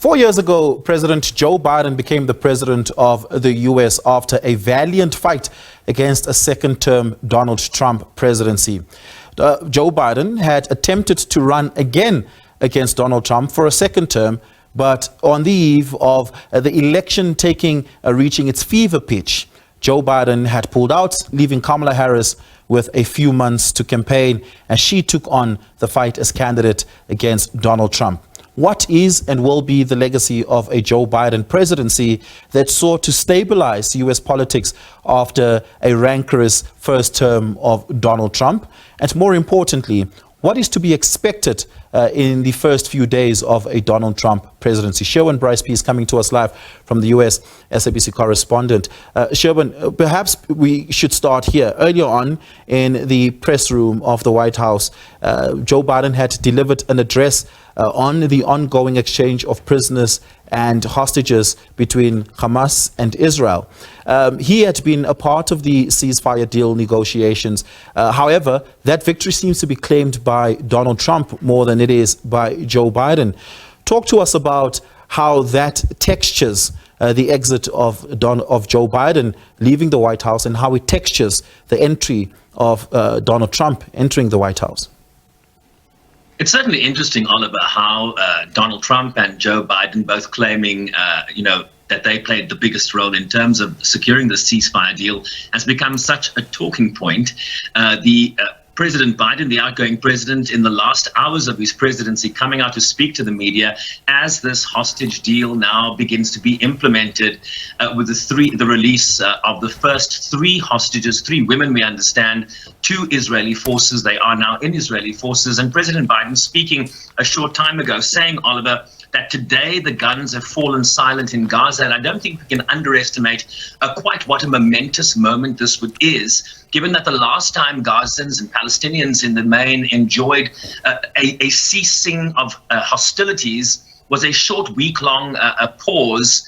4 years ago, President Joe Biden became the president of the U.S. after a valiant fight against a second-term Donald Trump presidency. Joe Biden had attempted to run again against Donald Trump for a second term, but on the eve of the election reaching its fever pitch, Joe Biden had pulled out, leaving Kamala Harris with a few months to campaign as she took on the fight as candidate against Donald Trump. What is and will be the legacy of a Joe Biden presidency that sought to stabilize U.S. politics after a rancorous first term of Donald Trump? And more importantly, what is to be expected in the first few days of a Donald Trump presidency? Sherwin Bryce-Pease coming to us live from the U.S. SABC Correspondent. Sherwin, perhaps we should start here. Earlier on in the press room of the White House, Joe Biden had delivered an address on the ongoing exchange of prisoners and hostages between Hamas and Israel. He had been a part of the ceasefire deal negotiations. However, that victory seems to be claimed by Donald Trump more than it is by Joe Biden. Talk to us about how that textures the exit of Joe Biden leaving the White House and how it textures the entry of Donald Trump entering the White House. It's certainly interesting, Oliver, how Donald Trump and Joe Biden both claiming, that they played the biggest role in terms of securing the ceasefire deal has become such a talking point. President Biden, the outgoing president, in the last hours of his presidency, coming out to speak to the media as this hostage deal now begins to be implemented with the release of the first three hostages, 3 women, we understand, to Israeli forces. They are now in Israeli forces. And President Biden speaking a short time ago saying, Oliver, that today the guns have fallen silent in Gaza. And I don't think we can underestimate quite what a momentous moment this is, given that the last time Gazans and Palestinians in the main enjoyed a ceasing of hostilities was a short week-long pause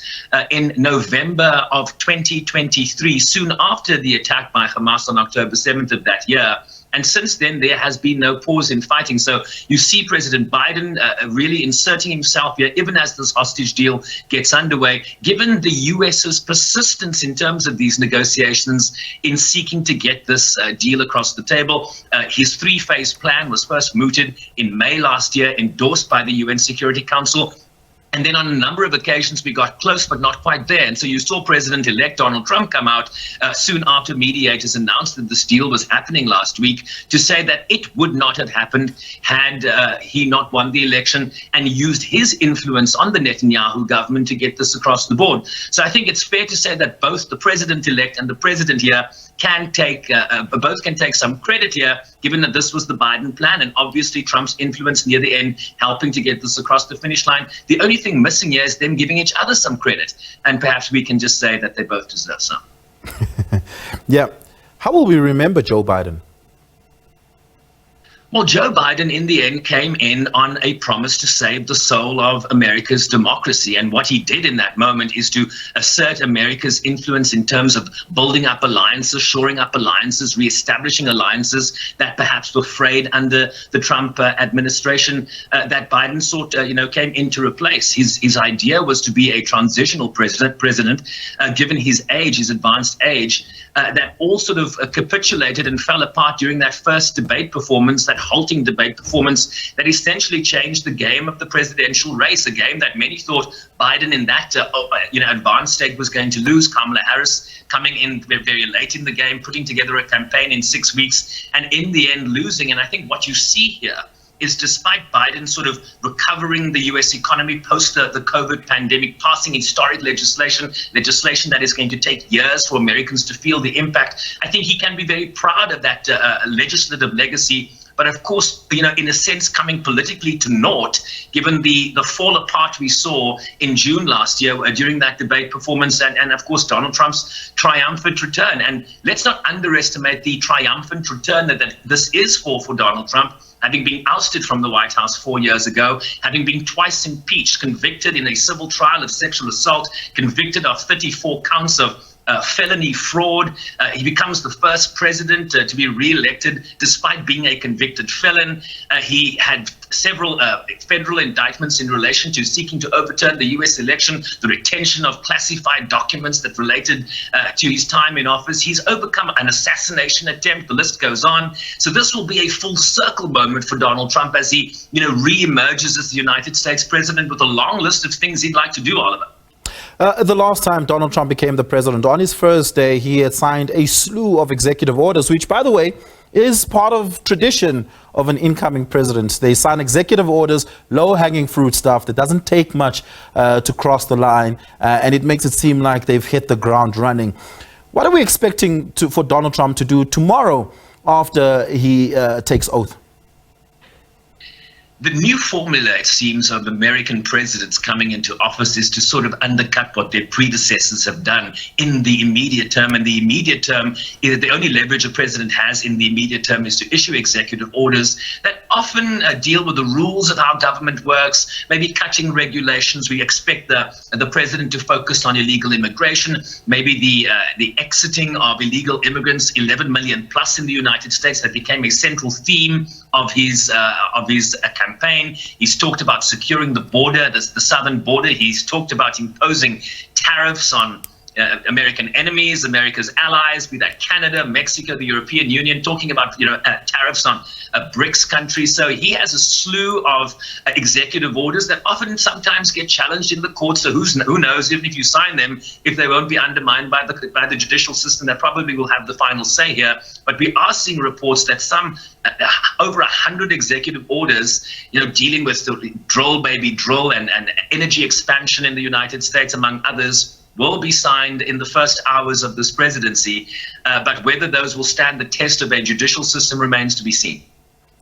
in November of 2023, soon after the attack by Hamas on October 7th of that year. And since then, there has been no pause in fighting. So you see President Biden really inserting himself here, even as this hostage deal gets underway, given the U.S.'s persistence in terms of these negotiations in seeking to get this deal across the table. His 3-phase plan was first mooted in May last year, endorsed by the UN Security Council. And then on a number of occasions, we got close, but not quite there. And so you saw President-elect Donald Trump come out soon after mediators announced that this deal was happening last week to say that it would not have happened had he not won the election and used his influence on the Netanyahu government to get this across the board. So I think it's fair to say that both the president-elect and the president here can take some credit here, given that this was the Biden plan and obviously Trump's influence near the end helping to get this across the finish line. The only thing missing here is them giving each other some credit, and perhaps we can just say that they both deserve some. Yeah. How will we remember Joe Biden? Well, Joe Biden, in the end, came in on a promise to save the soul of America's democracy. And what he did in that moment is to assert America's influence in terms of building up alliances, shoring up alliances, reestablishing alliances that perhaps were frayed under the Trump administration that Biden came in to replace. His idea was to be a transitional president, given his age, his advanced age, that all sort of capitulated and fell apart during that first debate performance, that halting debate performance that essentially changed the game of the presidential race, a game that many thought Biden in that advanced state was going to lose. Kamala Harris coming in very late in the game, putting together a campaign in 6 weeks, and in the end losing. And I think what you see here is, despite Biden sort of recovering the U.S. economy post the COVID pandemic, passing historic legislation that is going to take years for Americans to feel the impact, I think he can be very proud of that legislative legacy. But of course, in a sense, coming politically to naught, given the fall apart we saw in June last year during that debate performance, and of course, Donald Trump's triumphant return. And let's not underestimate the triumphant return that this is for Donald Trump, having been ousted from the White House 4 years ago, having been twice impeached, convicted in a civil trial of sexual assault, convicted of 34 counts of felony fraud. He becomes the first president to be re-elected despite being a convicted felon. He had several federal indictments in relation to seeking to overturn the U.S. election, the retention of classified documents that related to his time in office. He's overcome an assassination attempt. The list goes on. So this will be a full circle moment for Donald Trump as he, re-emerges as the United States president with a long list of things he'd like to do, Oliver. The last time Donald Trump became the president, on his first day, he had signed a slew of executive orders, which, by the way, is part of tradition of an incoming president. They sign executive orders, low-hanging fruit stuff that doesn't take much to cross the line, and it makes it seem like they've hit the ground running. What are we expecting for Donald Trump to do tomorrow after he takes oath? The new formula, it seems, of American presidents coming into office is to sort of undercut what their predecessors have done in the immediate term. And the immediate term, the only leverage a president has in the immediate term is to issue executive orders that often deal with the rules of how government works, maybe cutting regulations. We expect the president to focus on illegal immigration, maybe the exiting of illegal immigrants, 11 million plus in the United States. That became a central theme of his campaign. He's talked about securing the border, the southern border. He's talked about imposing tariffs on American enemies, America's allies, be that Canada, Mexico, the European Union, talking about tariffs on BRICS countries. So he has a slew of executive orders that often sometimes get challenged in the courts. So who knows, even if you sign them, if they won't be undermined by the judicial system that probably will have the final say here. But we are seeing reports that some over 100 executive orders, dealing with the drill, baby drill, and energy expansion in the United States, among others, will be signed in the first hours of this presidency. But whether those will stand the test of a judicial system remains to be seen.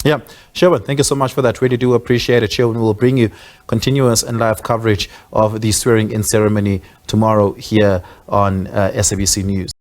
Yeah, Sherwin, thank you so much for that. Really do appreciate it. Sherwin will bring you continuous and live coverage of the swearing-in ceremony tomorrow here on SABC News.